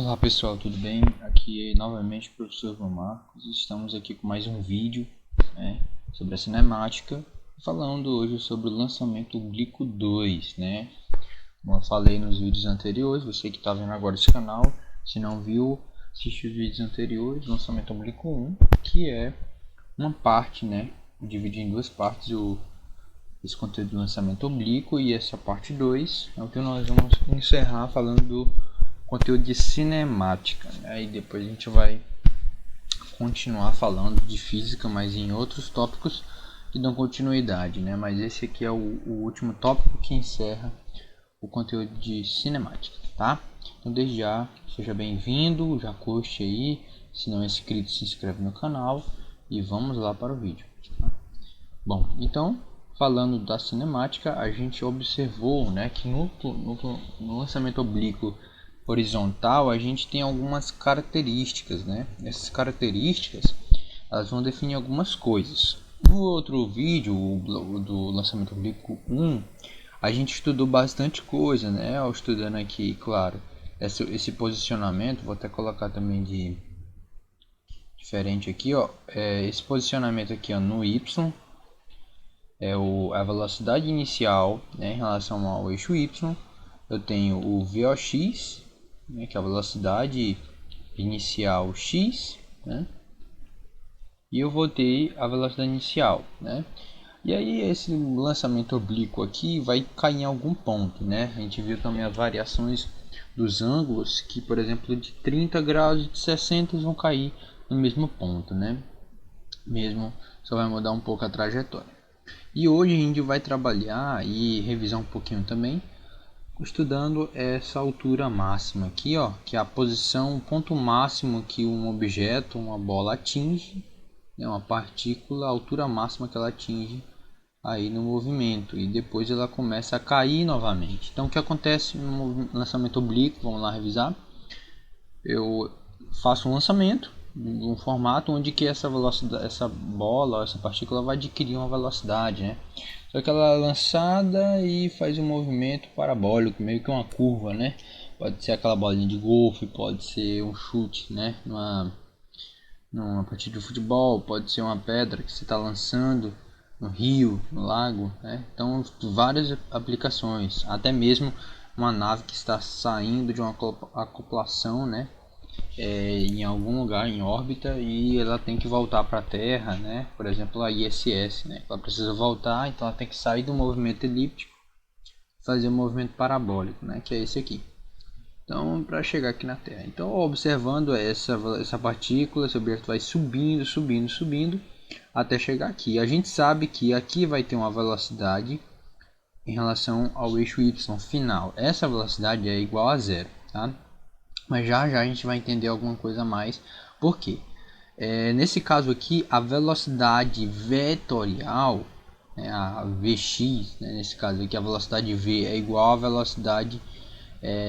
Olá pessoal, tudo bem? Aqui novamente o professor João Marcos. Estamos aqui com mais um vídeo, sobre a cinemática, falando hoje sobre o lançamento Oblíquo 2, Como eu falei nos vídeos anteriores, você que está vendo agora esse canal, se não viu, assiste os vídeos anteriores, lançamento Oblíquo 1, que é uma parte, dividir em duas partes esse conteúdo do lançamento oblíquo, e essa parte 2 é o que nós vamos encerrar falando do conteúdo de cinemática, e depois a gente vai continuar falando de física, mas em outros tópicos que dão continuidade, mas esse aqui é o último tópico que encerra o conteúdo de cinemática, tá? Então desde já, seja bem-vindo, já curte aí, se não é inscrito, se inscreve no canal e vamos lá para o vídeo, tá? Bom, então falando da cinemática, a gente observou, que no lançamento oblíquo horizontal a gente tem algumas características, Essas características elas vão definir algumas coisas. No outro vídeo, do lançamento oblíquo 1, a gente estudou bastante coisa, Estudando aqui, claro, esse posicionamento, vou até colocar também de diferente aqui, esse posicionamento aqui, no Y, a velocidade inicial, em relação ao eixo Y. Eu tenho o VOX, que é a velocidade inicial x, e eu vou ter a velocidade inicial, E aí esse lançamento oblíquo aqui vai cair em algum ponto, A gente viu também as variações dos ângulos, que por exemplo de 30 graus e de 60 vão cair no mesmo ponto, Mesmo só vai mudar um pouco a trajetória. E hoje a gente vai trabalhar e revisar um pouquinho também, estudando essa altura máxima aqui, que é a posição, o ponto máximo que um objeto, uma bola atinge, uma partícula, a altura máxima que ela atinge aí no movimento, e depois ela começa a cair novamente. Então o que acontece no lançamento oblíquo? Vamos lá revisar. Eu faço um lançamento um formato onde que essa velocidade, essa bola, essa partícula vai adquirir uma velocidade, Só que ela é lançada e faz um movimento parabólico, meio que uma curva, Pode ser aquela bolinha de golfe, pode ser um chute, numa partida de futebol, pode ser uma pedra que você está lançando no rio, no lago, Então várias aplicações, até mesmo uma nave que está saindo de uma acoplação, em algum lugar em órbita, e ela tem que voltar para a Terra, Por exemplo, a ISS, Ela precisa voltar, então ela tem que sair do movimento elíptico, fazer um movimento parabólico, Que é esse aqui. Então, para chegar aqui na Terra. Então, observando essa partícula, esse objeto vai subindo, subindo, subindo, até chegar aqui. A gente sabe que aqui vai ter uma velocidade em relação ao eixo Y final. Essa velocidade é igual a zero, tá? Mas já a gente vai entender alguma coisa a mais. Por quê? Nesse caso aqui, a velocidade vetorial, a Vx, nesse caso aqui a velocidade V é igual à velocidade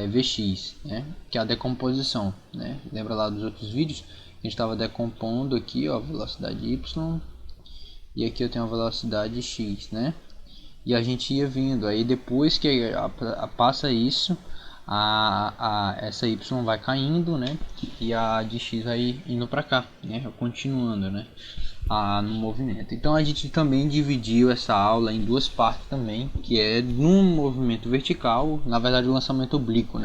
Vx, que é a decomposição. Lembra lá dos outros vídeos? A gente estava decompondo aqui, a velocidade Y, e aqui eu tenho a velocidade x, E a gente ia vindo, aí depois que passa isso, essa y vai caindo, E a de x vai indo para cá, continuando, no movimento. Então a gente também dividiu essa aula em duas partes também, que é no movimento vertical, na verdade o lançamento oblíquo,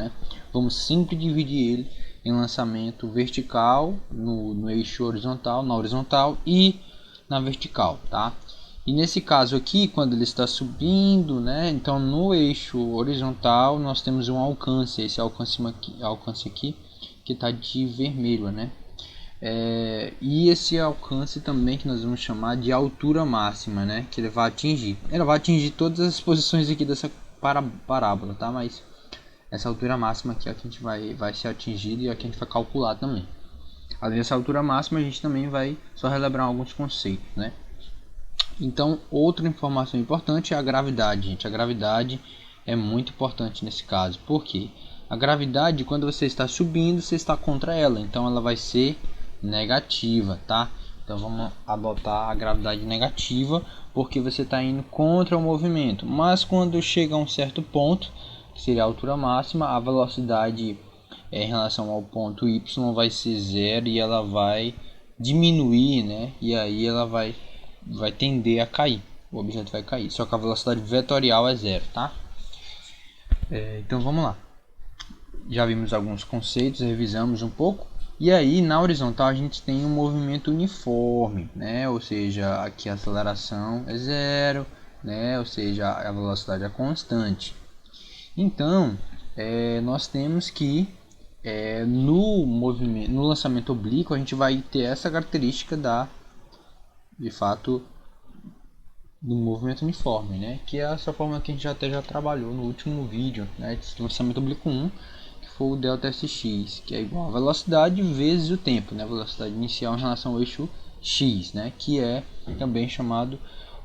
Vamos sempre dividir ele em lançamento vertical no eixo horizontal, na horizontal e na vertical, tá? E nesse caso aqui, quando ele está subindo, então no eixo horizontal nós temos um alcance, esse alcance aqui que está de vermelho, e esse alcance também que nós vamos chamar de altura máxima, que ele vai atingir. Ele vai atingir todas as posições aqui dessa parábola, tá? Mas essa altura máxima aqui é a que a gente vai ser atingido e a que a gente vai calcular também. Além dessa altura máxima, a gente também vai só relembrar alguns conceitos, Então, outra informação importante é a gravidade, gente. A gravidade é muito importante nesse caso. Por quê? A gravidade, quando você está subindo, você está contra ela. Então, ela vai ser negativa, tá? Então, vamos adotar a gravidade negativa, porque você está indo contra o movimento. Mas, quando chega a um certo ponto, que seria a altura máxima, a velocidade em relação ao ponto y vai ser zero e ela vai diminuir, né? E aí ela vai tender a cair. O objeto vai cair, só que a velocidade vetorial é zero, tá? Então vamos lá. Já vimos alguns conceitos, revisamos um pouco. E aí na horizontal a gente tem um movimento uniforme, né? Ou seja, aqui a aceleração é zero, né? Ou seja, a velocidade é constante. Então nós temos que no lançamento oblíquo a gente vai ter essa característica de fato do movimento uniforme, né? Que é essa forma que a gente até já trabalhou no último vídeo, né? De lançamento oblíquo 1, que foi o delta Sx, que é igual a velocidade vezes o tempo, né? Velocidade inicial em relação ao eixo x, né? Que é também chamado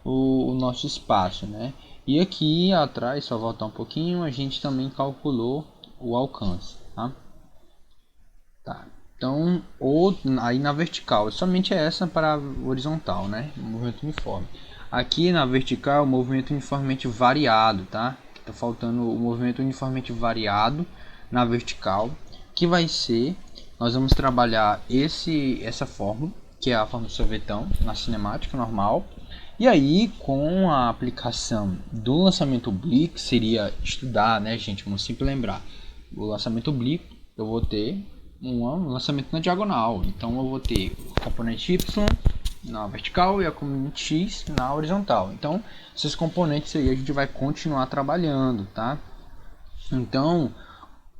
o nosso espaço, né? E aqui atrás, só voltar um pouquinho, a gente também calculou o alcance, tá? Então, aí na vertical, somente essa para a horizontal, né? Movimento uniforme. Aqui na vertical, o movimento uniformemente variado, tá? Tá faltando o movimento uniformemente variado na vertical, que vai ser, nós vamos trabalhar essa fórmula, que é a fórmula do sorvetão, na cinemática normal. E aí, com a aplicação do lançamento oblíquo, seria estudar, né, gente? Vamos sempre lembrar. O lançamento oblíquo, eu vou ter um lançamento na diagonal. Então, eu vou ter o componente y na vertical e a componente x na horizontal. Então, esses componentes aí a gente vai continuar trabalhando, tá? Então,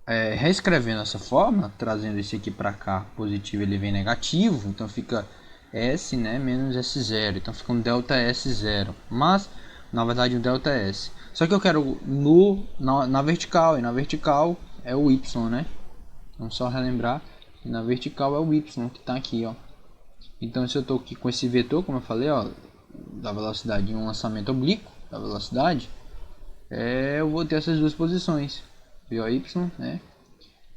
reescrevendo essa forma, trazendo esse aqui para cá, positivo, ele vem negativo, então fica S, né, menos S0, então fica um delta S0, mas na verdade um delta S. Só que eu quero na vertical, e na vertical é o Y, né? Vamos só relembrar, na vertical é o Y que está aqui, ó. Então se eu estou aqui com esse vetor, como eu falei, ó, da velocidade em um lançamento oblíquo, da velocidade, eu vou ter essas duas posições, VOY, né,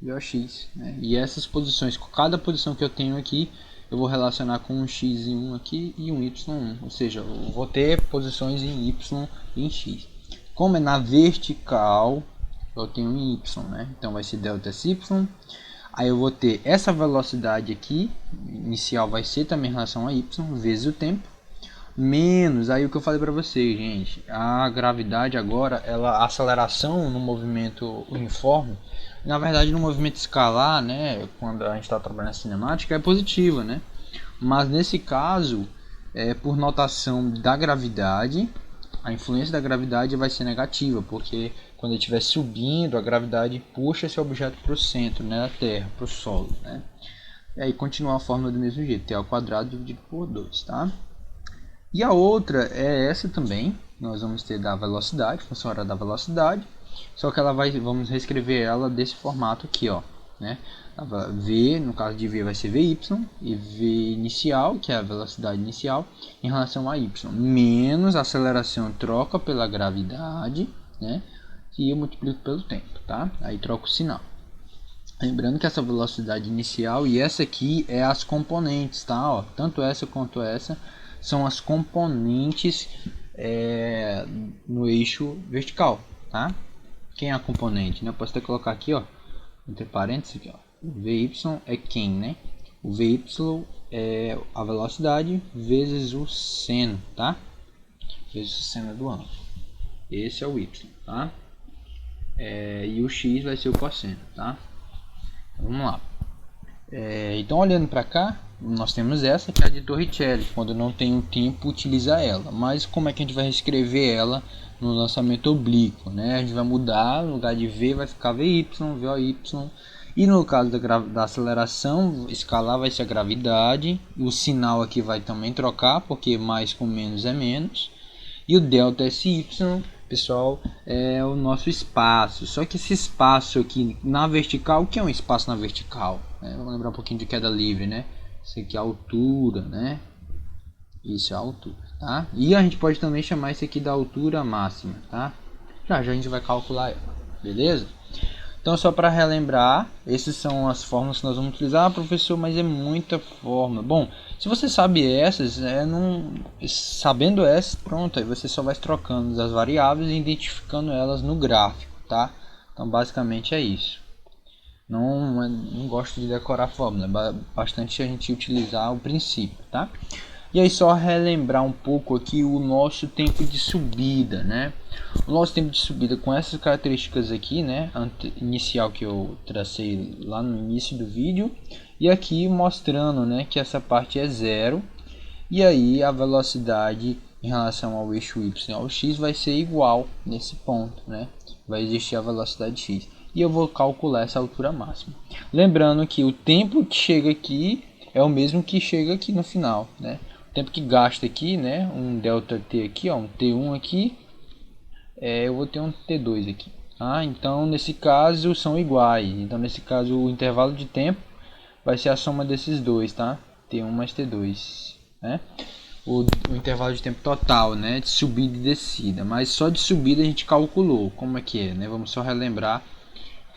VOX, né? E essas posições, com cada posição que eu tenho aqui, eu vou relacionar com um x em 1 aqui e um y em 1, ou seja, eu vou ter posições em y e em x. Como é na vertical, eu tenho em y, né? Então vai ser delta sy. Aí eu vou ter essa velocidade aqui, inicial vai ser também em relação a y, vezes o tempo, menos, aí o que eu falei para vocês, gente, a gravidade agora, a aceleração no movimento uniforme, na verdade no movimento escalar, né, quando a gente está trabalhando na cinemática, é positiva, né? Mas nesse caso, por notação da gravidade, a influência da gravidade vai ser negativa, porque quando ele estiver subindo, a gravidade puxa esse objeto para o centro, né, da Terra, para o solo, né? E aí continua a fórmula do mesmo jeito, t ao quadrado dividido por 2, tá? E a outra é essa também, nós vamos ter da velocidade, função horária da velocidade, só que vamos reescrever ela desse formato aqui, ó, né? V, no caso de V vai ser VY, e V inicial, que é a velocidade inicial, em relação a Y, menos a aceleração troca pela gravidade, né? E eu multiplico pelo tempo, tá? Aí troco o sinal. Lembrando que essa velocidade inicial e essa aqui é as componentes, tá? Ó, tanto essa quanto essa são as componentes no eixo vertical, tá? Quem é a componente, né? Eu posso até colocar aqui, ó, entre parênteses aqui, ó. O VY é quem, né? O VY é a velocidade vezes o seno, tá? Vezes o seno do ângulo. Esse é o Y, tá? E o X vai ser o cosseno, tá? Então, vamos lá. Então, olhando para cá, nós temos essa que é a de Torricelli. Quando não tem um tempo, utiliza ela. Mas como é que a gente vai reescrever ela no lançamento oblíquo, né? A gente vai mudar, no lugar de V vai ficar VY, VOY. E no caso da aceleração escalar vai ser a gravidade. O sinal aqui vai também trocar, porque mais com menos é menos. E o delta SY, pessoal, é o nosso espaço. Só que esse espaço aqui na vertical, o que é um espaço na vertical? Vamos lembrar um pouquinho de queda livre, né? Isso aqui é a altura, né? Isso é a altura, tá? E a gente pode também chamar isso aqui da altura máxima, tá? Já a gente vai calcular ela, beleza? Então, só para relembrar, essas são as fórmulas que nós vamos utilizar, professor, mas é muita fórmula. Bom, se você sabe essas, sabendo essas, pronto, aí você só vai trocando as variáveis e identificando elas no gráfico, tá? Então, basicamente é isso. não gosto de decorar a fórmula, é bastante a gente utilizar o princípio, tá? E aí só relembrar um pouco aqui o nosso tempo de subida, né? O nosso tempo de subida com essas características aqui, né? Inicial que eu tracei lá no início do vídeo. E aqui mostrando, né, que essa parte é zero. E aí a velocidade em relação ao eixo y e ao x vai ser igual nesse ponto, né? Vai existir a velocidade x. E eu vou calcular essa altura máxima. Lembrando que o tempo que chega aqui é o mesmo que chega aqui no final, né? O tempo que gasta aqui, né? Um ΔT aqui, ó, um T1 aqui, eu vou ter um T2 aqui. Ah, então nesse caso são iguais. Então nesse caso o intervalo de tempo vai ser a soma desses dois, tá? T1 mais T2, né? O intervalo de tempo total, né, de subida e descida, mas só de subida a gente calculou como é que é, né? Vamos só relembrar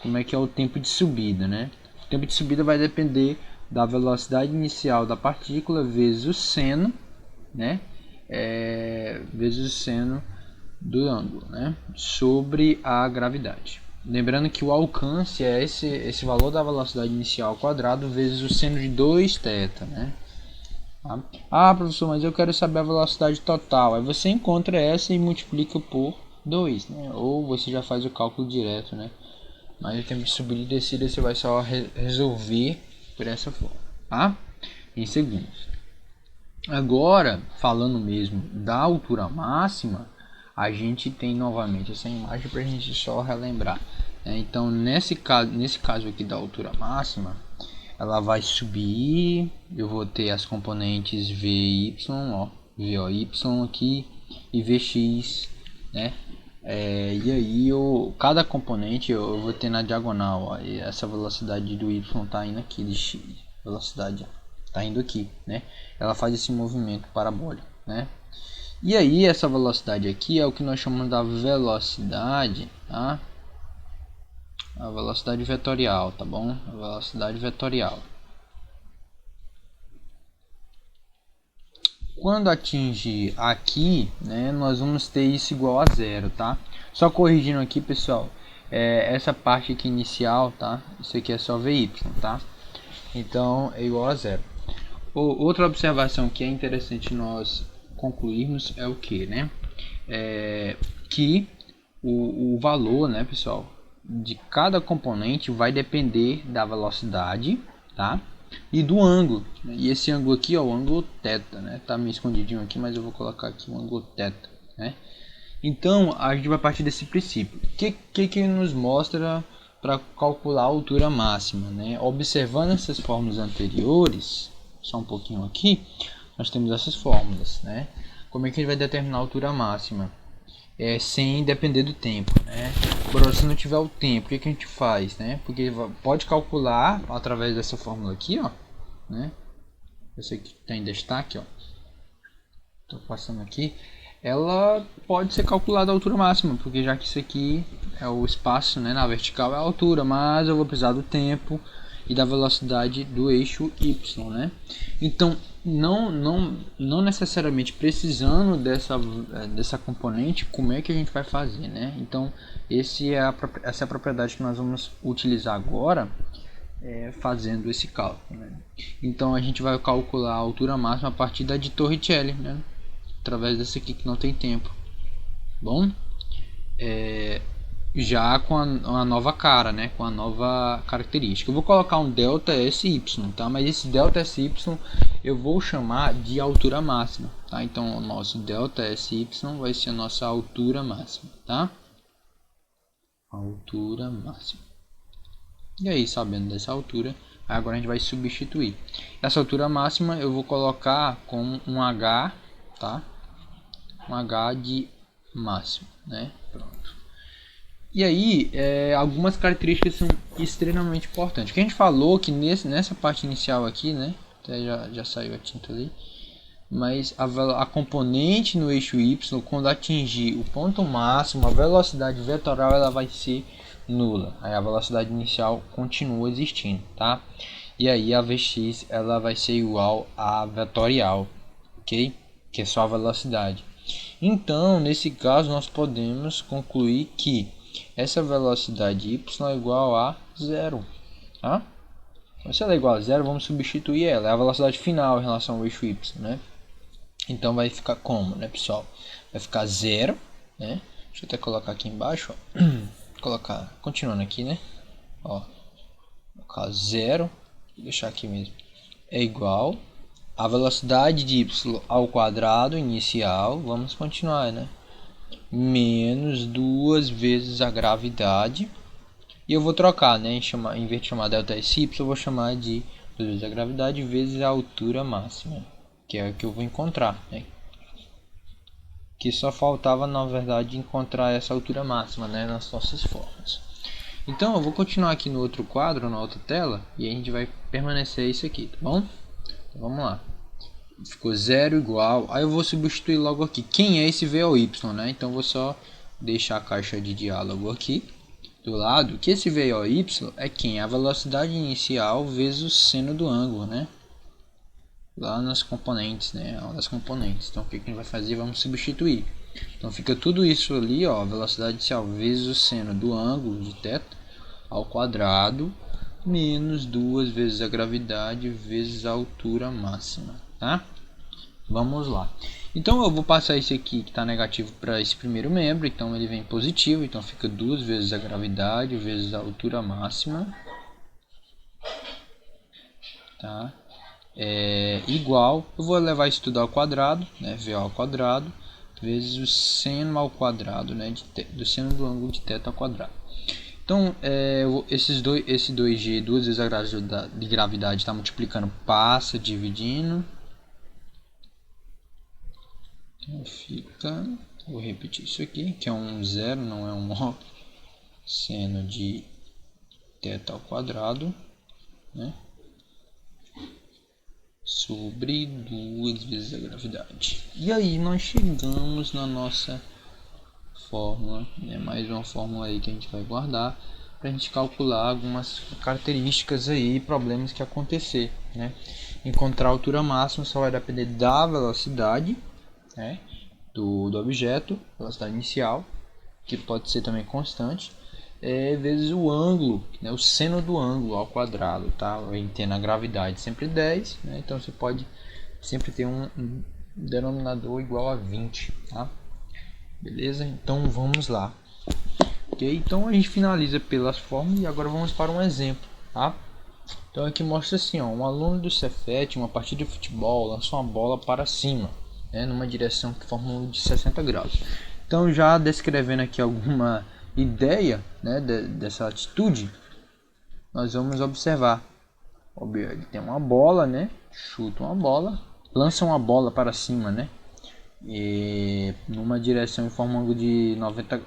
como é que é o tempo de subida, né? O tempo de subida vai depender da velocidade inicial da partícula vezes o seno, né? Vezes o seno do ângulo, né? Sobre a gravidade. Lembrando que o alcance é esse valor da velocidade inicial ao quadrado vezes o seno de 2θ, né? Ah, professor, mas eu quero saber a velocidade total. Aí você encontra essa e multiplica por 2, né? Ou você já faz o cálculo direto, né? Mas o tempo de subida e descida você vai só resolver por essa forma, tá? Em segundos. Agora, falando mesmo da altura máxima, a gente tem novamente essa imagem para a gente só relembrar, né? Então, nesse caso aqui da altura máxima, ela vai subir, eu vou ter as componentes v e y, ó, v o y aqui e vx, né? E aí cada componente eu vou ter na diagonal, ó, e essa velocidade do y tá indo aqui de x, velocidade tá indo aqui, né? Ela faz esse movimento parabólico, né? E aí essa velocidade aqui é o que nós chamamos da velocidade, tá? A velocidade vetorial, tá bom? A velocidade vetorial. Quando atingir aqui, né, nós vamos ter isso igual a zero, tá? Só corrigindo aqui, pessoal, essa parte aqui inicial, tá? Isso aqui é só VY, tá? Então é igual a zero. Outra observação que é interessante nós concluirmos é o que, né? Que o valor, né, pessoal, de cada componente vai depender da velocidade, tá? E do ângulo, né? E esse ângulo aqui, ó, o ângulo θ, né? Tá meio escondidinho aqui, mas eu vou colocar aqui o ângulo θ, né? Então a gente vai partir desse princípio. O que nos mostra para calcular a altura máxima, né? Observando essas fórmulas anteriores, só um pouquinho aqui, nós temos essas fórmulas, né? Como é que a gente vai determinar a altura máxima? Sem depender do tempo, né? Agora, se não tiver o tempo, o que a gente faz, né? Porque pode calcular através dessa fórmula aqui, ó, né? Essa aqui está em destaque, ó. Estou passando aqui. Ela pode ser calculada a altura máxima, porque já que isso aqui é o espaço, né? Na vertical é a altura, mas eu vou precisar do tempo e da velocidade do eixo y, né? Então não necessariamente precisando dessa componente, como é que a gente vai fazer, né? Então essa é a propriedade que nós vamos utilizar agora, fazendo esse cálculo, né? Então a gente vai calcular a altura máxima a partir da de Torricelli, né? Através desse aqui que não tem tempo. Bom, já com a nova cara, né? Com a nova característica. Eu vou colocar um ΔSy, tá? Mas esse ΔSy eu vou chamar de altura máxima, tá? Então o nosso ΔSy vai ser a nossa altura máxima, tá? Altura máxima. E aí, sabendo dessa altura, agora a gente vai substituir. Essa altura máxima eu vou colocar como um H, tá? Um H de máximo, né? Pronto. E aí, algumas características são extremamente importantes. Que a gente falou que nessa parte inicial aqui, né? Até já saiu a tinta ali. Mas a componente no eixo y, quando atingir o ponto máximo, a velocidade vetorial ela vai ser nula. Aí a velocidade inicial continua existindo, tá? E aí a Vx ela vai ser igual a vetorial, ok? Que é só a velocidade. Então, nesse caso, nós podemos concluir que essa velocidade y é igual a zero, tá? Então, se ela é igual a zero, vamos substituir ela. É a velocidade final em relação ao eixo y, né? Então vai ficar como, né, pessoal? Vai ficar zero, né? Deixa eu até colocar aqui embaixo, ó. Colocar, continuando aqui, né? Ó, colocar zero, vou deixar aqui mesmo. É igual a velocidade de y ao quadrado inicial, vamos continuar, né? Menos 2 vezes a gravidade. E eu vou trocar, né? Em vez de chamar ΔSy, eu vou chamar de 2 vezes a gravidade vezes a altura máxima, que é o que eu vou encontrar, né? Que só faltava, na verdade, encontrar essa altura máxima, né? Nas nossas formas. Então, eu vou continuar aqui no outro quadro, na outra tela, e a gente vai permanecer isso aqui, tá bom? Então, vamos lá. Ficou zero igual. Aí eu vou substituir logo aqui. Quem é esse V ou Y, né? Então, eu vou só deixar a caixa de diálogo aqui do lado, que esse V ou Y é quem? A velocidade inicial vezes o seno do ângulo, né? Lá nas componentes, né? Uma das componentes. Então, o que a gente vai fazer? Vamos substituir. Então, fica tudo isso ali, ó. Velocidade inicial vezes o seno do ângulo de θ ao quadrado menos 2 vezes a gravidade vezes a altura máxima, tá? Vamos lá. Então eu vou passar esse aqui que está negativo para esse primeiro membro, então ele vem positivo, então fica 2 vezes a gravidade vezes a altura máxima, tá? Igual, eu vou levar isso tudo ao quadrado, né? V ao quadrado vezes o seno ao quadrado, né? Do seno do ângulo de θ ao quadrado. Então, esse 2g, 2 vezes a gravidade de gravidade está multiplicando, passa dividindo. Então fica, vou repetir isso aqui, que é um zero, não é um ó, seno de θ ao quadrado, né? Sobre 2 vezes a gravidade. E aí nós chegamos na nossa fórmula, né? Mais uma fórmula aí que a gente vai guardar para a gente calcular algumas características aí, problemas que acontecer, né? Encontrar a altura máxima só vai depender da velocidade, né? do objeto, velocidade inicial, que pode ser também constante, vezes o ângulo, né? O seno do ângulo ao quadrado, tá? Tendo a gravidade sempre 10, né? Então você pode sempre ter um denominador igual a 20, tá? Beleza? Então vamos lá. Ok? Então a gente finaliza pelas fórmulas e agora vamos para um exemplo, tá? Então aqui mostra assim, ó, um aluno do Cefet, uma partida de futebol, lançou uma bola para cima, né, numa direção que forma um de 60 graus. Então já descrevendo aqui alguma ideia, né, dessa atitude, nós vamos observar. Ele tem uma bola, né? Chuta uma bola, lança uma bola para cima, né? E numa direção em forma de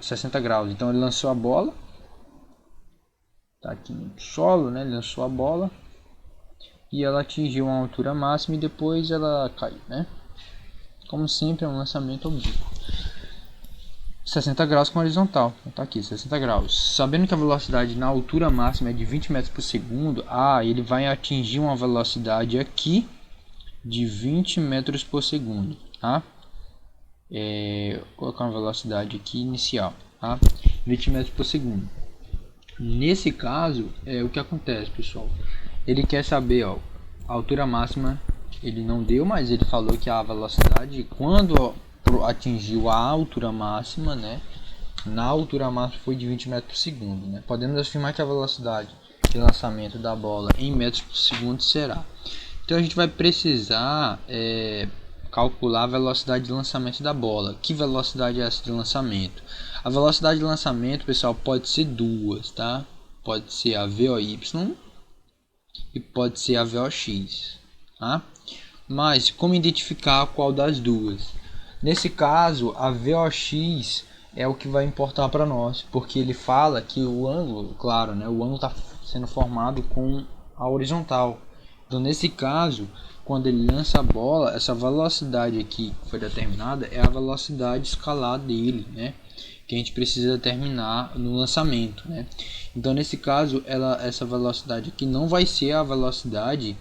60 graus. Então ele lançou a bola, tá aqui no solo, né? Ele lançou a bola e ela atingiu uma altura máxima e depois ela caiu, né? Como sempre é um lançamento oblíquo. 60 graus com horizontal, tá aqui, 60 graus. Sabendo que a velocidade na altura máxima é de 20 metros por segundo, ele vai atingir uma velocidade aqui de 20 metros por segundo, tá? Vou colocar uma velocidade aqui inicial, tá? 20 metros por segundo. Nesse caso, o que acontece, pessoal? Ele quer saber, ó, a altura máxima, ele não deu, mas ele falou que a velocidade, quando atingiu a altura máxima, né? Na altura máxima foi de 20 metros por segundo, né? Podemos afirmar que a velocidade de lançamento da bola em metros por segundo será. Então a gente vai precisar calcular a velocidade de lançamento da bola. Que velocidade é essa de lançamento? A velocidade de lançamento, pessoal, pode ser duas, tá? Pode ser a VOY e pode ser a VOX, tá? Mas como identificar qual das duas? Nesse caso, a VOX é o que vai importar para nós, porque ele fala que o ângulo, claro, né? O ângulo está sendo formado com a horizontal. Então, nesse caso, quando ele lança a bola, essa velocidade aqui que foi determinada é a velocidade escalar dele, né? Que a gente precisa determinar no lançamento, né? Então, nesse caso, essa velocidade aqui não vai ser a velocidade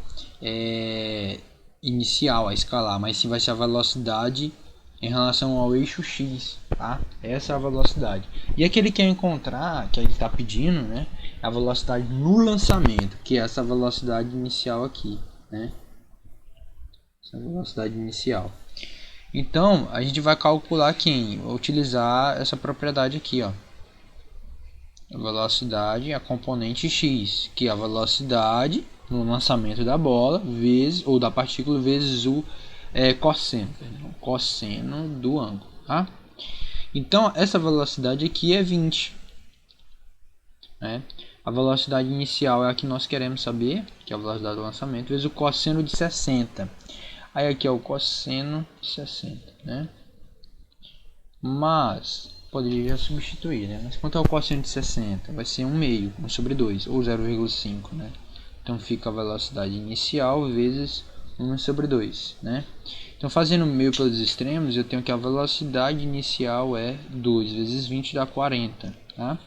inicial a escalar, mas sim vai ser a velocidade em relação ao eixo X, tá? Essa é a velocidade. E aquele que quer encontrar, que ele está pedindo, né? a velocidade no lançamento, que é essa velocidade inicial aqui, né? Essa velocidade inicial. Então, a gente vai calcular quem? Utilizar essa propriedade aqui, ó. A velocidade, a componente x, que é a velocidade no lançamento da bola, vezes, ou da partícula, vezes o cosseno do ângulo, tá? Então, essa velocidade aqui é 20. Né? A velocidade inicial é a que nós queremos saber, que é a velocidade do lançamento, vezes o cosseno de 60. Aí aqui é o cosseno de 60, né? Mas poderia substituir, né? Mas quanto é o cosseno de 60? Vai ser 1 meio, 1 sobre 2, ou 0,5, né? Então fica a velocidade inicial vezes 1 sobre 2, né? Então fazendo meio pelos extremos, eu tenho que a velocidade inicial é 2 vezes 20 dá 40, tá?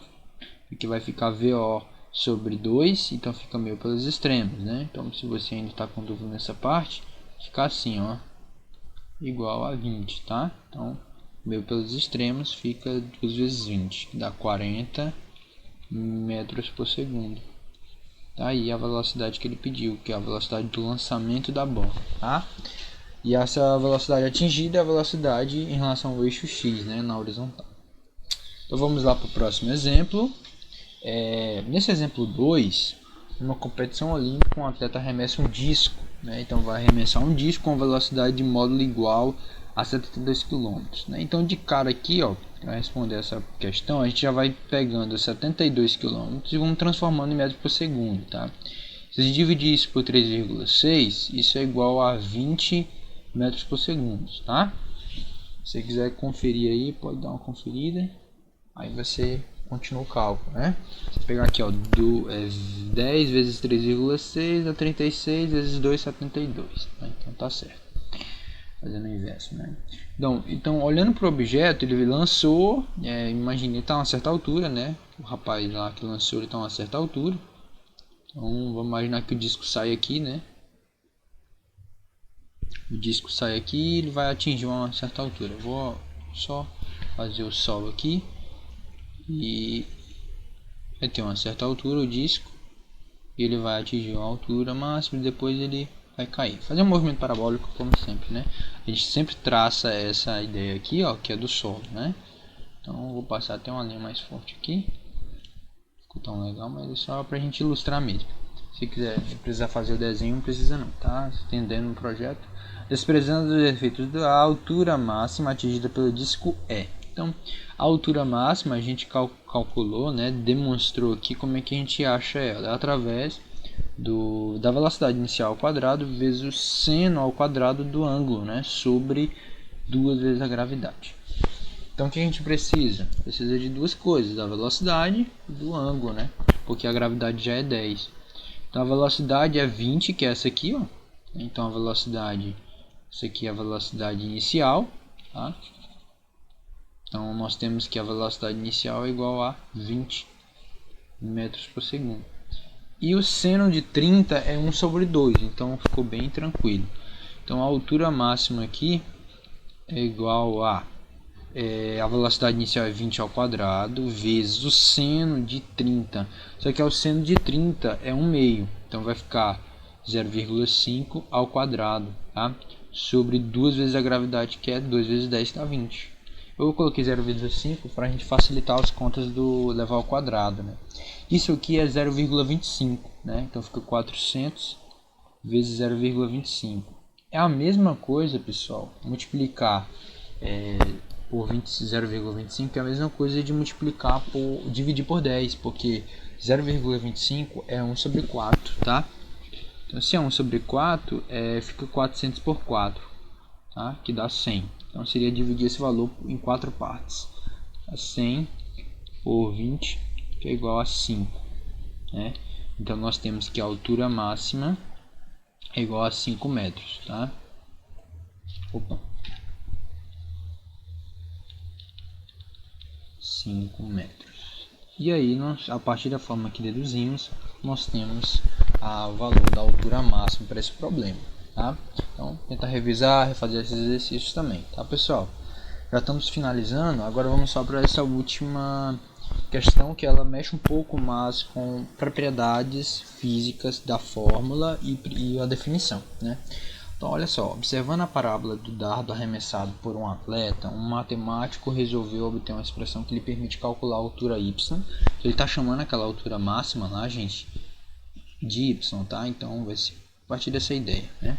Aqui vai ficar VO sobre 2, então fica meio pelos extremos, né? Então se você ainda está com dúvida nessa parte, fica assim, ó, igual a 20, tá? Então, meio pelos extremos fica 2 vezes 20, que dá 40 metros por segundo. Tá aí a velocidade que ele pediu, que é a velocidade do lançamento da bola, tá? E essa velocidade atingida é a velocidade em relação ao eixo x, né, na horizontal. Então vamos lá para o próximo exemplo. Nesse exemplo 2, numa competição olímpica, um atleta arremessa um disco, né? Então vai arremessar um disco com velocidade de módulo igual a 72 km, né? Então de cara aqui, ó, para responder essa questão, a gente já vai pegando 72 km e vamos transformando em metros por segundo, tá? Se a gente dividir isso por 3,6, isso é igual a 20 metros por segundo, tá? Se você quiser conferir aí, pode dar uma conferida, aí você continua o cálculo, né? Você pegar aqui, ó, 10 vezes 3,6 dá 36 vezes 2, 72, né? Então tá certo. Fazendo o inverso, né? Então olhando para o objeto, ele lançou, imagine, ele está a uma certa altura, né? O rapaz lá que lançou, ele está a uma certa altura. Então vamos imaginar que o disco sai aqui, né? O disco sai aqui e ele vai atingir uma certa altura. Eu vou só fazer o sol aqui. E vai ter uma certa altura o disco, e ele vai atingir uma altura máxima e depois ele vai cair. Fazer um movimento parabólico como sempre, né? A gente sempre traça essa ideia aqui, ó, que é do solo, né? Então vou passar até uma linha mais forte aqui. Ficou tão legal, mas é só pra gente ilustrar mesmo. Se quiser precisar fazer o desenho, não precisa não, tá? Estendendo o projeto. Desprezando os efeitos da altura máxima atingida pelo disco é. Então, a altura máxima a gente calculou, né, demonstrou aqui como é que a gente acha ela, através da velocidade inicial ao quadrado vezes o seno ao quadrado do ângulo, né, sobre 2 vezes a gravidade. Então, o que a gente precisa? Precisa de duas coisas, da velocidade e do ângulo, né, porque a gravidade já é 10. Então, a velocidade é 20, que é essa aqui, ó. Então, a velocidade, essa aqui é a velocidade inicial, tá? Então nós temos que a velocidade inicial é igual a 20 metros por segundo. E o seno de 30 é 1 sobre 2, então ficou bem tranquilo. Então a altura máxima aqui é igual a velocidade inicial é 20 ao quadrado vezes o seno de 30. Só que o seno de 30 é 1 meio, então vai ficar 0,5 ao quadrado, tá? Sobre 2 vezes a gravidade, que é 2 vezes 10 dá 20. Eu coloquei 0,5 para a gente facilitar as contas do levar ao quadrado, né? Isso aqui é 0,25, né? Então fica 400 vezes 0,25. É a mesma coisa, pessoal, multiplicar por 0,25 é a mesma coisa de multiplicar por dividir por 10, porque 0,25 é 1 sobre 4, tá? Então se é 1 sobre 4, fica 400 por 4, tá? Que dá 100. Então seria dividir esse valor em 4 partes. 100 por 20, que é igual a 5. Né? Então nós temos que a altura máxima é igual a 5 metros. Tá? Opa. 5 metros. E aí, a partir da forma que deduzimos, nós temos o valor da altura máxima para esse problema. Tá? Então, tentar revisar, refazer esses exercícios também, tá, pessoal? Já estamos finalizando, agora vamos só para essa última questão que ela mexe um pouco mais com propriedades físicas da fórmula e a definição, né? Então, olha só, observando a parábola do dardo arremessado por um atleta, um matemático resolveu obter uma expressão que lhe permite calcular a altura y. Ele está chamando aquela altura máxima lá, gente, de y, tá? Então, vai ser a partir dessa ideia, né?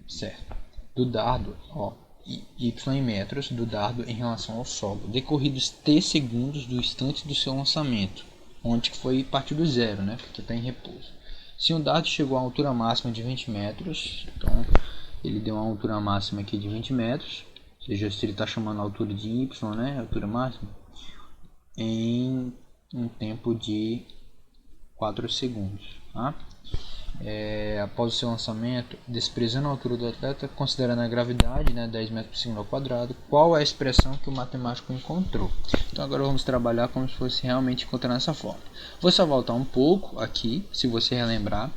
Certo. Do dardo, ó, y em metros do dardo em relação ao solo, decorridos t segundos do instante do seu lançamento, onde foi partir do zero, né? Porque está em repouso. Se o dardo chegou à altura máxima de 20 metros, então ele deu uma altura máxima aqui de 20 metros, ou seja, se ele está chamando a altura de y, né, altura máxima, em um tempo de 4 segundos. Tá? Após o seu lançamento, desprezando a altura do atleta, considerando a gravidade, né, 10 metros por segundo ao quadrado, qual é a expressão que o matemático encontrou? Então agora vamos trabalhar como se fosse realmente encontrar essa fórmula. Vou só voltar um pouco aqui, se você relembrar,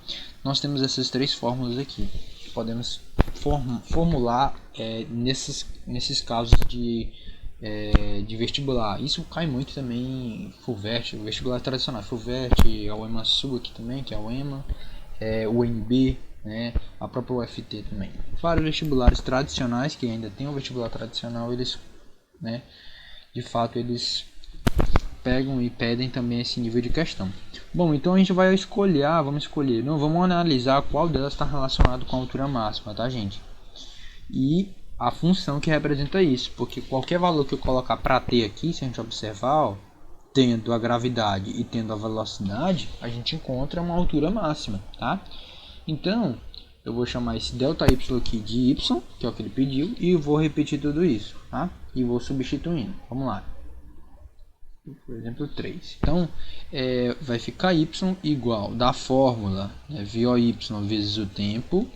nós temos essas três fórmulas aqui. Podemos formular nesses casos de vestibular. Isso cai muito também em FUVEST, vestibular tradicional, FUVEST, a UEMA Sul aqui também, que é a UEMA, o UNB, né, a própria UFT também. Vários vestibulares tradicionais que ainda tem um vestibular tradicional, eles, né, de fato, eles pegam e pedem também esse nível de questão. Bom, então a gente vai escolher, vamos analisar qual delas está relacionado com a altura máxima, tá, gente? E a função que representa isso, porque qualquer valor que eu colocar para t aqui, se a gente observar, ó, tendo a gravidade e tendo a velocidade, a gente encontra uma altura máxima, tá? Então, eu vou chamar esse ΔY aqui de y, que é o que ele pediu, e vou repetir tudo isso, tá? E vou substituindo. Vamos lá. Por exemplo, 3. Então, vai ficar y igual da fórmula, né, VOY vezes o tempo,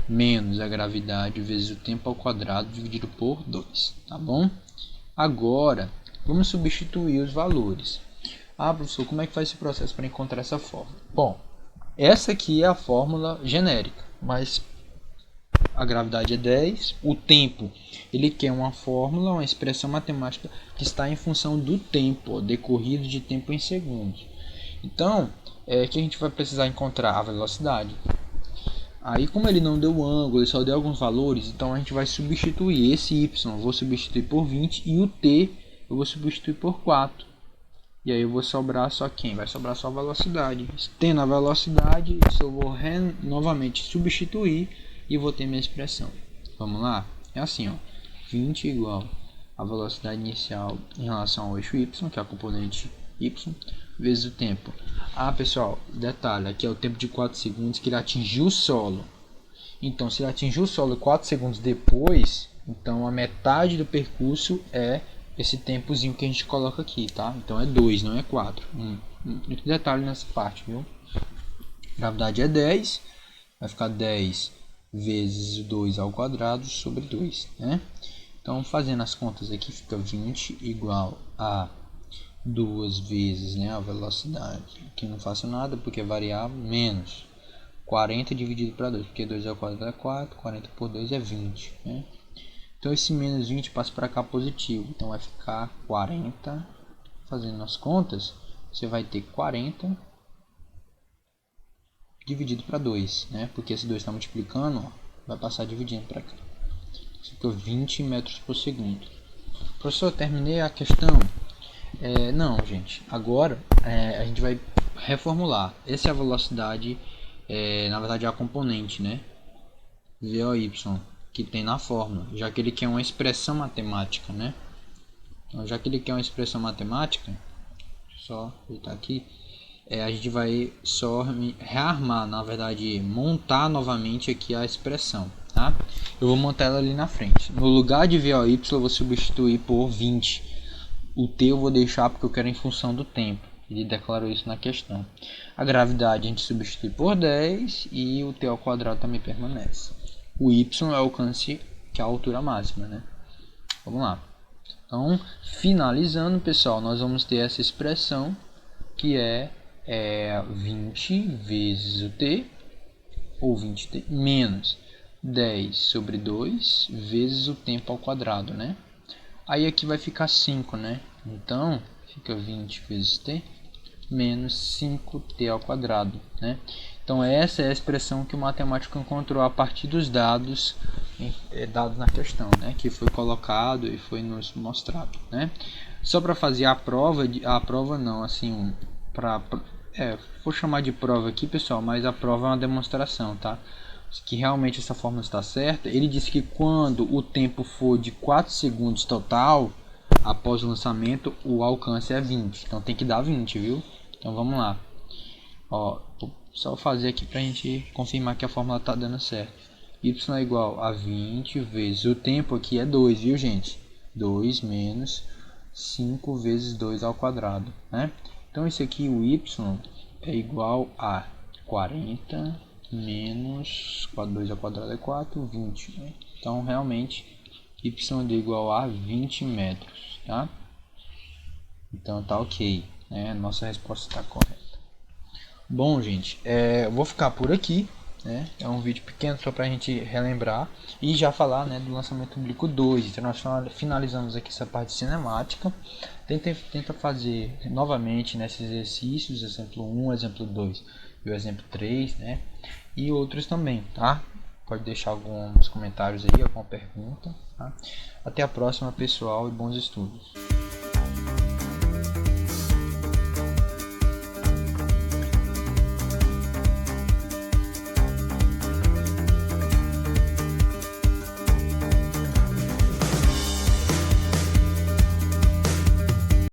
menos a gravidade vezes o tempo ao quadrado dividido por 2, tá bom? Agora, vamos substituir os valores. Ah, professor, como é que faz esse processo para encontrar essa fórmula? Bom, essa aqui é a fórmula genérica, mas a gravidade é 10, o tempo, ele quer uma fórmula, uma expressão matemática que está em função do tempo, decorrido de tempo em segundos. Então, que a gente vai precisar encontrar a velocidade. Aí, como ele não deu o ângulo, ele só deu alguns valores, então a gente vai substituir esse y, eu vou substituir por 20, e o t eu vou substituir por 4. E aí eu vou sobrar só quem? Vai sobrar só a velocidade. Tendo a velocidade, isso eu vou novamente substituir e vou ter minha expressão. Vamos lá? É assim, ó. 20 igual a velocidade inicial em relação ao eixo y, que é a componente y, vezes o tempo. Ah, pessoal, detalhe, aqui é o tempo de 4 segundos que ele atingiu o solo. Então, se ele atingiu o solo 4 segundos depois, então a metade do percurso é esse tempozinho que a gente coloca aqui, tá? Então é 2, não é 4. Muito detalhe nessa parte, viu? Gravidade é 10, vai ficar 10 vezes 2 ao quadrado sobre 2, né? Então, fazendo as contas aqui, fica 20 igual a 2 vezes, né, a velocidade. Aqui não faço nada porque é variável, menos 40 dividido para 2, porque 2 ao quadrado é 4, 40 por 2 é 20, né? Então esse menos 20 passa para cá positivo, então vai ficar 40, fazendo as contas, você vai ter 40 dividido para 2, né? Porque esse 2 está multiplicando, ó, vai passar dividindo para cá. Fica 20 metros por segundo. Professor, terminei a questão? Não, gente. Agora a gente vai reformular. Essa é a velocidade, na verdade é a componente, né? VOY, que tem na fórmula, já que ele quer uma expressão matemática, né? Então, já que ele quer uma expressão matemática, só voltar aqui, a gente vai só rearmar, na verdade, montar novamente aqui a expressão, tá? Eu vou montar ela ali na frente. No lugar de VOY, eu vou substituir por 20. O t eu vou deixar porque eu quero em função do tempo. Ele declarou isso na questão. A gravidade a gente substitui por 10 e o t ao quadrado também permanece. O y é o alcance, que é a altura máxima, né? Vamos lá. Então, finalizando, pessoal, nós vamos ter essa expressão que é 20 vezes o t, ou 20t, menos 10 sobre 2 vezes o tempo ao quadrado, né? Aí aqui vai ficar 5, né? Então, fica 20 vezes t menos 5t ao quadrado, né? Então essa é a expressão que o matemático encontrou a partir dos dados dados na questão, né? Que foi colocado e foi nos mostrado, né? Só para fazer a prova não, assim, vou chamar de prova aqui, pessoal, mas a prova é uma demonstração, tá? Que realmente essa fórmula está certa. Ele disse que quando o tempo for de 4 segundos total, após o lançamento, o alcance é 20. Então tem que dar 20, viu? Então vamos lá. Ó, vou só fazer aqui para a gente confirmar que a fórmula está dando certo. Y é igual a 20 vezes o tempo aqui é 2, viu, gente? 2 menos 5 vezes 2 ao quadrado, né? Então isso aqui, o y é igual a 40 menos 2 ao quadrado é 4, 20. Né? Então realmente y é igual a 20 metros, tá? Então tá ok, né? Nossa resposta está correta. Bom, gente, eu vou ficar por aqui, né? É um vídeo pequeno só para a gente relembrar e já falar, né, do lançamento oblíquo 2. Então nós finalizamos aqui essa parte cinemática. Tenta fazer novamente nesses exercícios, exemplo 1, exemplo 2 e o exemplo 3, né? E outros também, tá? Pode deixar alguns comentários aí, alguma pergunta, tá? Até a próxima, pessoal, e bons estudos.